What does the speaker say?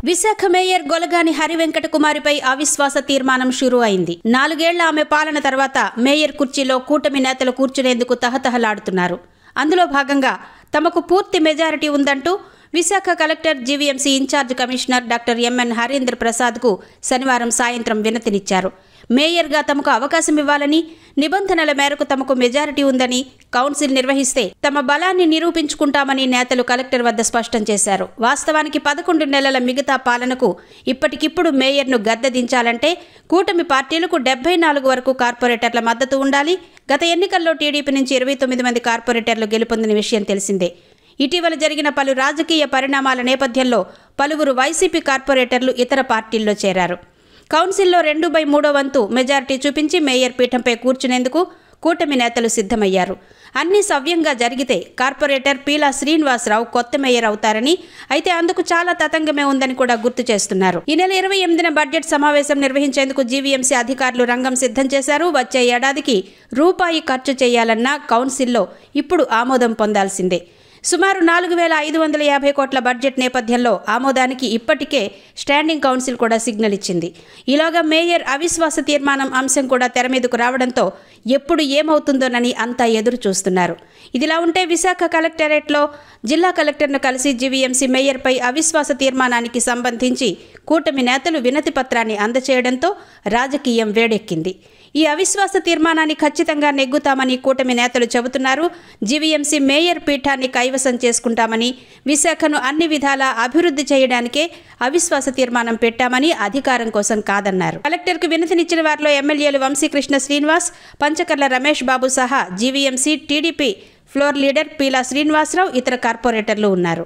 Visakha mayor Golagani Hari Venkata కుమారిపై అవిశ్వాస తీర్మానం షురూ అయింది. 4 ఏళ్ల ఆమె పాలన తర్వాత మేయర్ కుర్చీలో కూటమి నేతలు కూర్చునేందుకు తహతహలాడుతున్నారు. అందులో భాగంగా తమకు పూర్తి మెజారిటీ ఉందంటూ Visakha collector GVMC in charge commissioner doctor M N Harindra ప్రసాద్కు శనివారం సాయంత్రం వినతినిచ్చారు. మేయర్గా తమకు అవకాశం ఇవ్వాలని, నిబంధనల మేరకు తమకు మెజారిటీ ఉందని, కౌన్సిల్ నిర్వహిస్తే తమ బలాన్ని నిరూపించుకుంటామని నేతలు కలెక్టర్ వద్ద స్పష్టం చేశారు. వాస్తవానికి 11 నెలల మిగతా పాలనకు ఇప్పటికిప్పుడు మేయర్ను గద్దెదించాలంటే కూటమి పార్టీలకు 74 వరకు కార్పొరేటర్ల మద్దతు ఉండాలి. గత ఎన్నికల్లో టీడీపీ నుంచి 29 మంది కార్పొరేటర్లు గెలుపొందిన విషయం తెలిసిందే. ఇటీవల జరిగిన పలు రాజకీయ పరిణామాల నేపథ్యంలో పలువురు వైసీపీ కార్పొరేటర్లు ఇతర పార్టీల్లో చేరారు. కౌన్సిల్లో 2/3 వంతు మెజారిటీ చూపించి మేయర్ పీఠంపై కూర్చునేందుకు కూటమి నేతలు సిద్ధమయ్యారు. అన్ని సవ్యంగా జరిగితే కార్పొరేటర్ పీలా శ్రీనివాసరావు కొత్త మేయర్ అవుతారని, అయితే అందుకు చాలా తతంగమే ఉందని కూడా గుర్తు చేస్తున్నారు. ఈ నెల 28న బడ్జెట్ సమావేశం నిర్వహించేందుకు జీవీఎంసీ అధికారులు రంగం సిద్ధం చేశారు. వచ్చే ఏడాదికి రూపాయి ఖర్చు చేయాలన్నా కౌన్సిల్లో ఇప్పుడు ఆమోదం పొందాల్సిందే. సుమారు 4,550 కోట్ల బడ్జెట్ నేపథ్యంలో ఆమోదానికి ఇప్పటికే స్టాండింగ్ కౌన్సిల్ కూడా సిగ్నల్ ఇచ్చింది. ఈలోగా మేయర్ అవిశ్వాస తీర్మానం అంశం కూడా తెర మీదకు రావడంతో ఎప్పుడు ఏమవుతుందోనని అంతా ఎదురు చూస్తున్నారు. ఇదిలా ఉంటే విశాఖ కలెక్టరేట్లో జిల్లా కలెక్టర్ను కలిసి జీవీఎంసీ మేయర్పై అవిశ్వాస తీర్మానానికి సంబంధించి కూటమి నేతలు వినతి పత్రాన్ని అందచేయడంతో రాజకీయం వేడెక్కింది. ఈ అవిశ్వాస తీర్మానాన్ని ఖచ్చితంగా నెగ్గుతామని కూటమి నేతలు చెబుతున్నారు. జీవీఎంసీ మేయర్ పీఠాన్ని కైవసం చేసుకుంటామని, విశాఖను అన్ని విధాలా అభివృద్ధి చేయడానికే అవిశ్వాస తీర్మానం పెట్టామని, అధికారం కోసం కాదన్నారు. కలెక్టర్కు వినతినిచ్చిన వారిలో ఎమ్మెల్యేలు వంశీకృష్ణ శ్రీనివాస్, పంచకర్ల రమేష్ బాబు సహా GVMC TDP floor leader Peela Srinivasarao, ఇతర కార్పొరేటర్లు ఉన్నారు.